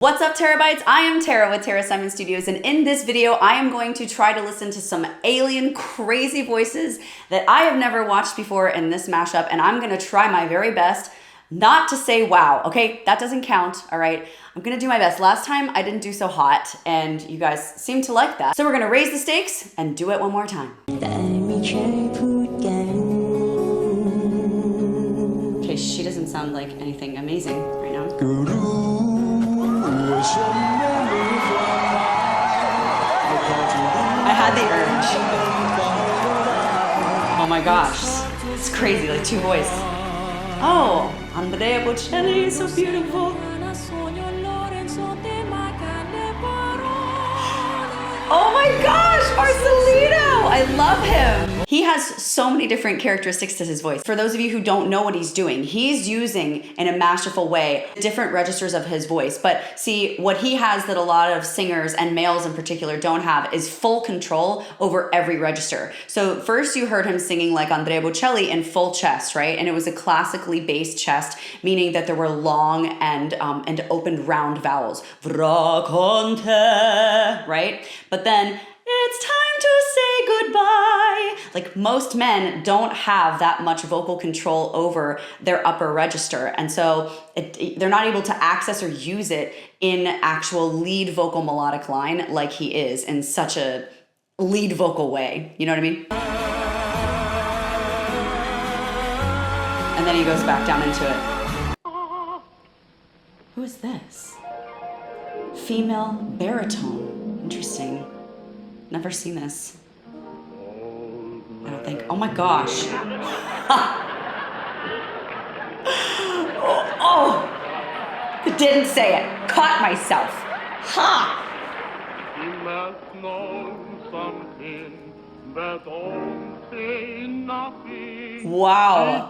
What's up, Terabytes? I am Tara with Tara Simon Studios, and in this video, I am going to try to listen to some alien, crazy voices that I have never watched before in this mashup, and I'm gonna try my very best not to say wow, okay? That doesn't count, all right? I'm gonna do my best. Last time, I didn't do so hot, and you guys seem to like that. So we're gonna raise the stakes and do it one more time. Okay, she doesn't sound like anything amazing right now. I had the urge. Oh my gosh, it's crazy, like two voice. Oh, Andrea Bocelli is so beautiful. Oh my gosh, Marcelino! I love him. He has so many different characteristics to his voice. For those of you who don't know what he's doing, he's using, in a masterful way, different registers of his voice. But see, what he has that a lot of singers, and males in particular, don't have is full control over every register. So first you heard him singing like Andrea Bocelli in full chest, right? And it was a classically based chest, meaning that there were long and opened round vowels. Right? But then, it's time to say goodbye. Like, most men don't have that much vocal control over their upper register. And so they're not able to access or use it in actual lead vocal melodic line like he is in such a lead vocal way. You know what I mean? And then he goes back down into it. Who is this? Female baritone. Interesting. Never seen this. I don't think. Oh my gosh. oh, didn't say it. Caught myself. Ha! He must know something, but don't say nothing. Wow.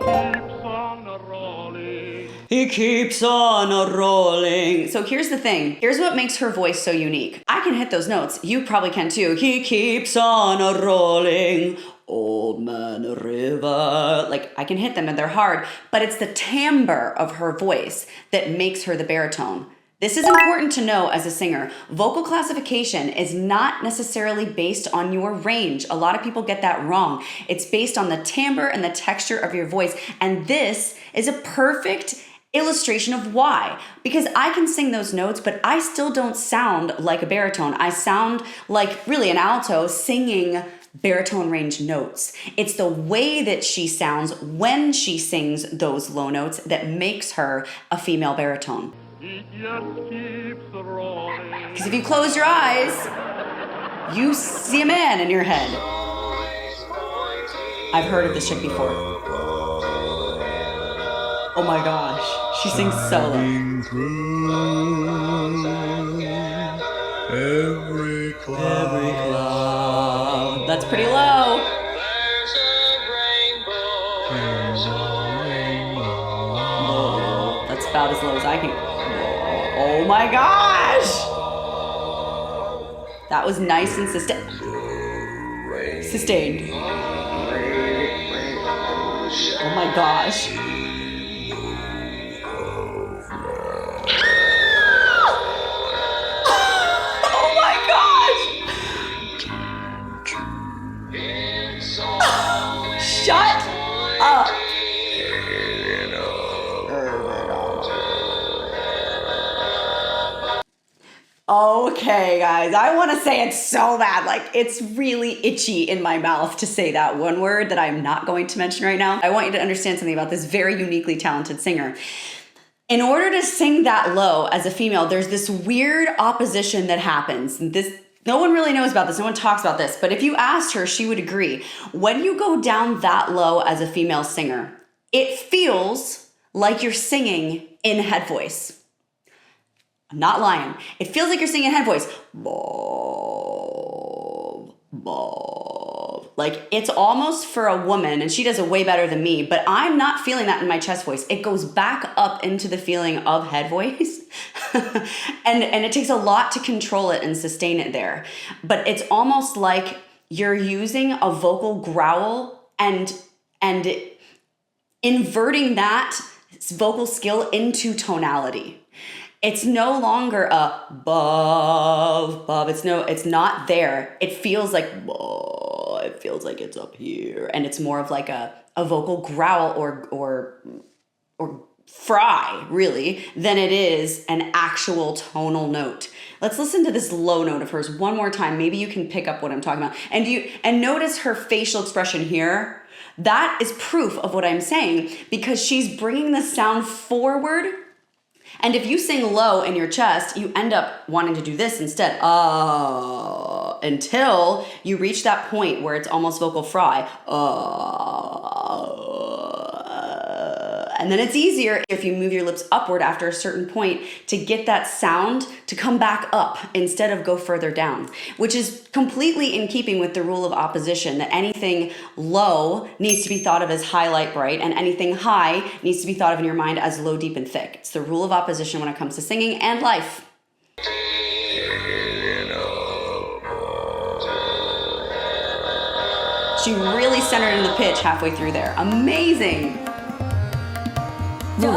He keeps on rolling. So here's the thing. Here's what makes her voice so unique. I can hit those notes. You probably can too. He keeps on rolling. Old man river. Like, I can hit them and they're hard, but it's the timbre of her voice that makes her the baritone. This is important to know as a singer. Vocal classification is not necessarily based on your range. A lot of people get that wrong. It's based on the timbre and the texture of your voice. And this is a perfect illustration of why. Because I can sing those notes, but I still don't sound like a baritone. I sound like really an alto singing baritone range notes. It's the way that she sounds when she sings those low notes that makes her a female baritone. He just keeps rolling. Because if you close your eyes, you see a man in your head. I've heard of this chick before. Oh my gosh, she sings solo. Every cloud. That's pretty low. That's about as low as I can. Oh my gosh! That was nice and sustained. Oh my gosh. Oh my gosh! Shut up! Okay, guys, I want to say it so bad. Like, it's really itchy in my mouth to say that one word that I'm not going to mention right now. I want you to understand something about this very uniquely talented singer. In order to sing that low as a female, there's this weird opposition that happens. No one really knows about this. No one talks about this. But if you asked her, she would agree. When you go down that low as a female singer, it feels like you're singing in head voice. I'm not lying. It feels like you're singing head voice. Like, it's almost for a woman, and she does it way better than me, but I'm not feeling that in my chest voice. It goes back up into the feeling of head voice. and it takes a lot to control it and sustain it there. But it's almost like you're using a vocal growl and inverting that vocal skill into tonality. It's no longer a bov. It's not there. It feels like it's up here. And it's more of like a vocal growl or fry, really, than it is an actual tonal note. Let's listen to this low note of hers one more time. Maybe you can pick up what I'm talking about. And notice her facial expression here. That is proof of what I'm saying, because she's bringing the sound forward. And if you sing low in your chest, you end up wanting to do this instead. Until you reach that point where it's almost vocal fry. And then it's easier if you move your lips upward after a certain point to get that sound to come back up instead of go further down, which is completely in keeping with the rule of opposition, that anything low needs to be thought of as high, light, bright, and anything high needs to be thought of in your mind as low, deep, and thick. It's the rule of opposition when it comes to singing and life. She really centered in the pitch halfway through there. Amazing. Ooh. Oh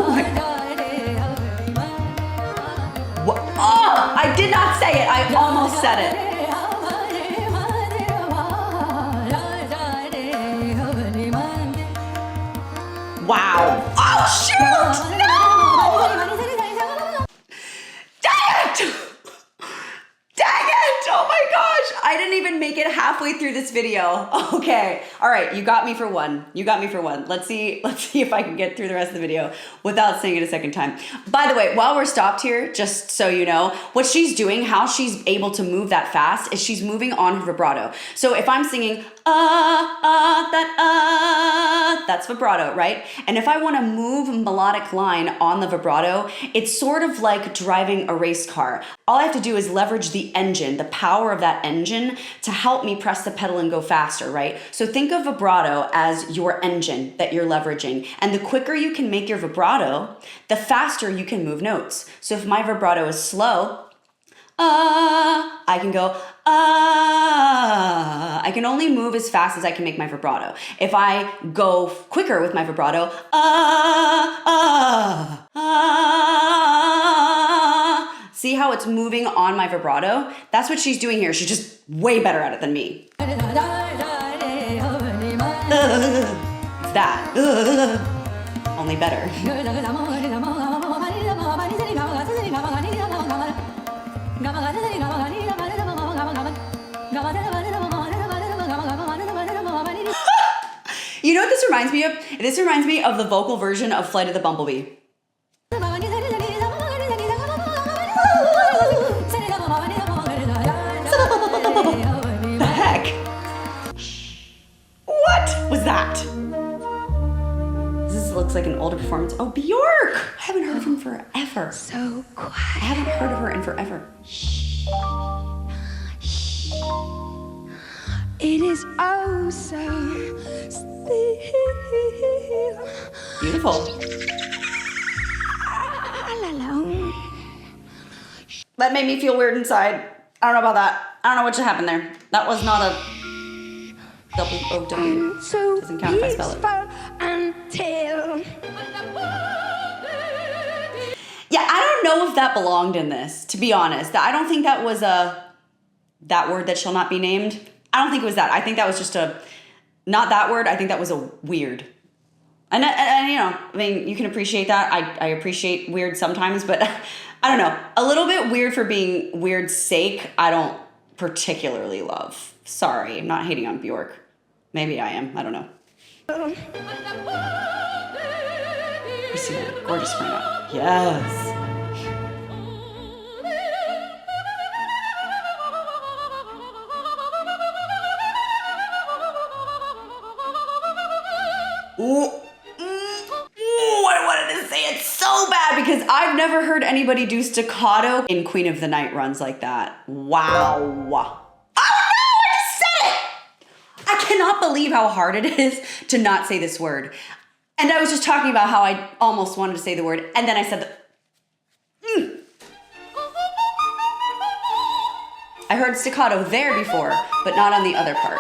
my. What? Oh, I did not say it. I almost said it. Wow. Oh shoot! No! Dang it! Dang it! Oh my gosh! I didn't even make it halfway through this video. Okay. All right, you got me for one. Let's see if I can get through the rest of the video without saying it a second time. By the way, while we're stopped here, just so you know, what she's doing, how she's able to move that fast, is she's moving on her vibrato. So if I'm singing that's vibrato, right? And if I want to move melodic line on the vibrato, it's sort of like driving a race car. All I have to do is leverage the engine, the power of that engine, to help me press the pedal and go faster, right? So think of vibrato as your engine that you're leveraging. And the quicker you can make your vibrato, the faster you can move notes. So if my vibrato is slow, I can go, I can only move as fast as I can make my vibrato. If I go quicker with my vibrato, see how it's moving on my vibrato? That's what she's doing here. She's just way better at it than me. It's that. Only better. You know what this reminds me of? This reminds me of the vocal version of Flight of the Bumblebee. The heck? What was that? This looks like an older performance. Oh, Bjork! I haven't heard of him forever. So quiet. I haven't heard of her in forever. It is oh so still. Beautiful. All alone. That made me feel weird inside. I don't know about that. I don't know what just happened there. That was not a W-O-W. So Doesn't count if I spell it. Until Yeah, I don't know if that belonged in this, to be honest. I don't think that was that word that shall not be named. I don't think it was that. I think that was just not that word. I think that was a weird. And you know, I mean, you can appreciate that. I appreciate weird sometimes, but I don't know. A little bit weird for being weird's sake, I don't particularly love. Sorry, I'm not hating on Bjork. Maybe I am. I don't know. Christina, gorgeous Sabrina. Yes. Ooh. I wanted to say it so bad because I've never heard anybody do staccato in Queen of the Night runs like that. Wow. Oh no, I just said it! I cannot believe how hard it is to not say this word. And I was just talking about how I almost wanted to say the word, and then I said I heard staccato there before, but not on the other part.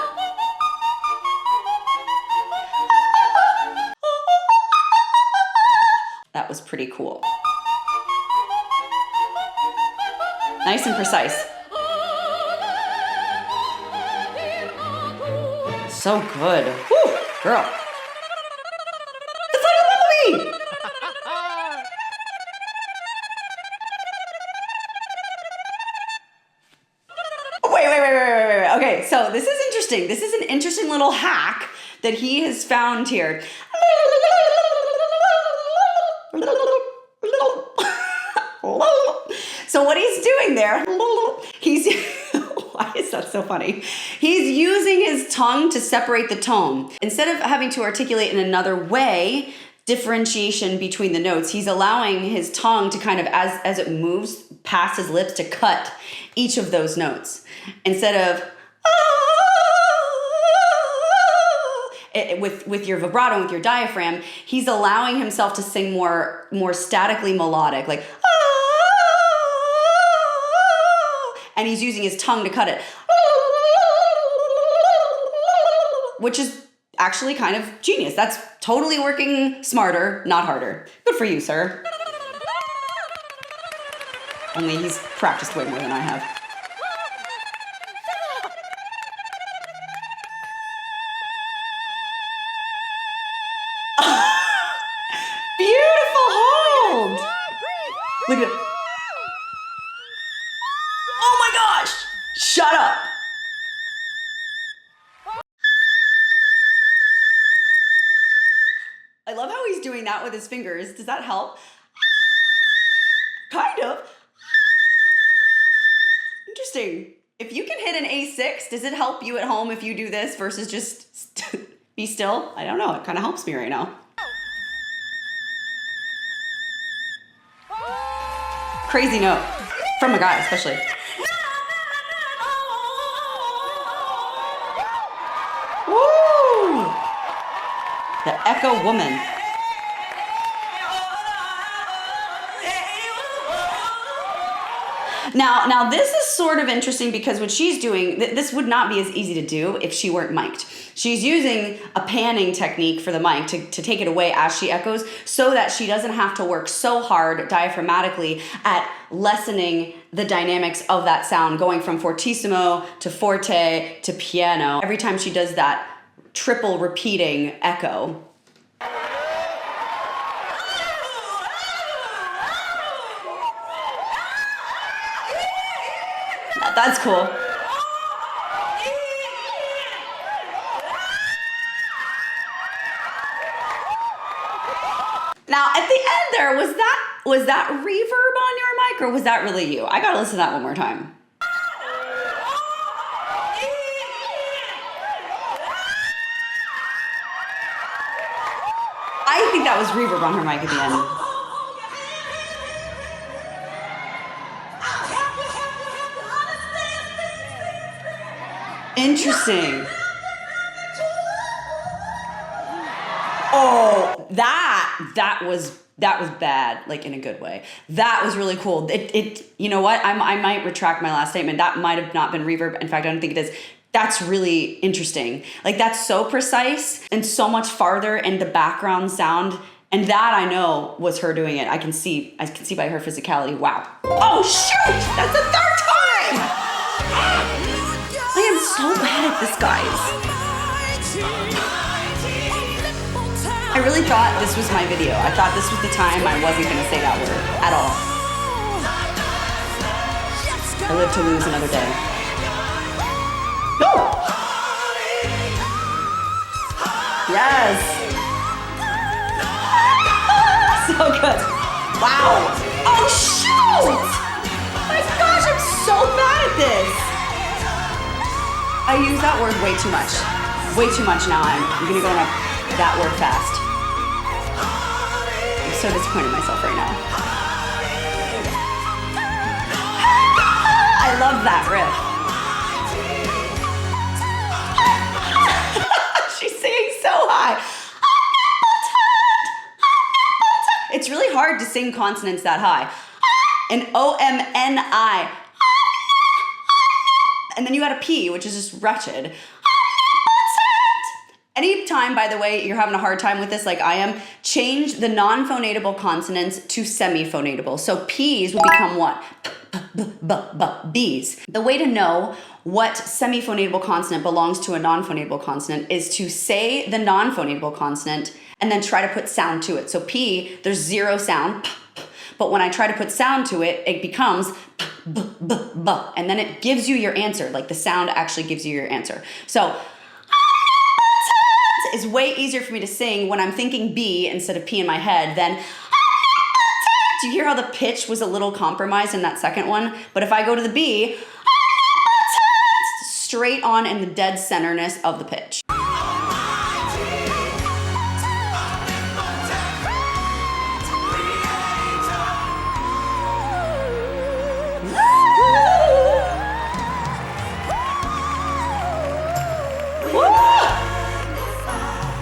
that was pretty cool. Nice and precise. So good. Woo, girl. The fucking movie! Wait. Okay, so this is interesting. This is an interesting little hack that he has found here. So what he's doing there, why is that so funny? He's using his tongue to separate the tone. Instead of having to articulate in another way, differentiation between the notes, he's allowing his tongue to kind of, as it moves past his lips, to cut each of those notes. Instead of with your vibrato and with your diaphragm, he's allowing himself to sing more statically melodic, like and he's using his tongue to cut it, which is actually kind of genius. That's totally working smarter, not harder. Good for you, sir. Only he's practiced way more than I have. Beautiful hold. Look at it. Oh my gosh! Shut up. I love how he's doing that with his fingers. Does that help? Kind of. Interesting. If you can hit an A6, does it help you at home if you do this versus just be still? I don't know. It kind of helps me right now. Crazy note. From a guy, especially. Woo! The Echo Woman. Now this is sort of interesting because what she's doing, this would not be as easy to do if she weren't mic'd. She's using a panning technique for the mic to take it away as she echoes so that she doesn't have to work so hard diaphragmatically at lessening the dynamics of that sound, going from fortissimo to forte to piano. Every time she does that triple repeating echo. That's cool. Now, at the end there, was that reverb on your mic or was that really you? I gotta listen to that one more time. I think that was reverb on her mic at the end. Interesting. Oh, that was bad, like in a good way. That was really cool. It you know what? I might retract my last statement. That might have not been reverb. In fact, I don't think it is. That's really interesting. Like that's so precise and so much farther in the background sound. And that I know was her doing it. I can see by her physicality. Wow. Oh shoot! That's the third time! I am so bad at this, guys. I really thought this was my video. I thought this was the time I wasn't gonna say that word at all. I live to lose another day. Oh! Yes! So good. Wow. Oh shoot! My gosh, I'm so bad at this. I use that word way too much. Way too much now. I'm gonna go on that word fast. I'm so disappointed in myself right now. I love that riff. She's singing so high. It's really hard to sing consonants that high. And O-M-N-I. And then you got a P, which is just wretched. Anytime, by the way, you're having a hard time with this like I am, change the non-phonatable consonants to semi-phonatable. So P's would become what? B's. The way to know what semi-phonatable consonant belongs to a non-phonatable consonant is to say the non-phonatable consonant and then try to put sound to it. So P, there's zero sound, but when I try to put sound to it, it becomes and then it gives you your answer. Like the sound actually gives you your answer. So is way easier for me to sing when I'm thinking B instead of P in my head than do you hear how the pitch was a little compromised in that second one? But if I go to the B, straight on in the dead centerness of the pitch.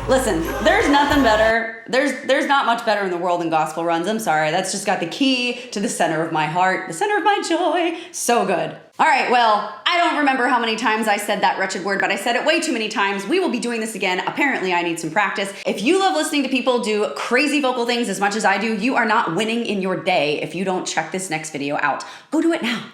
Listen, there's nothing better. There's not much better in the world than gospel runs. I'm sorry. That's just got the key to the center of my heart, the center of my joy. So good. All right, well, I don't remember how many times I said that wretched word, but I said it way too many times. We will be doing this again. Apparently, I need some practice. If you love listening to people do crazy vocal things as much as I do, you are not winning in your day if you don't check this next video out. Go do it now.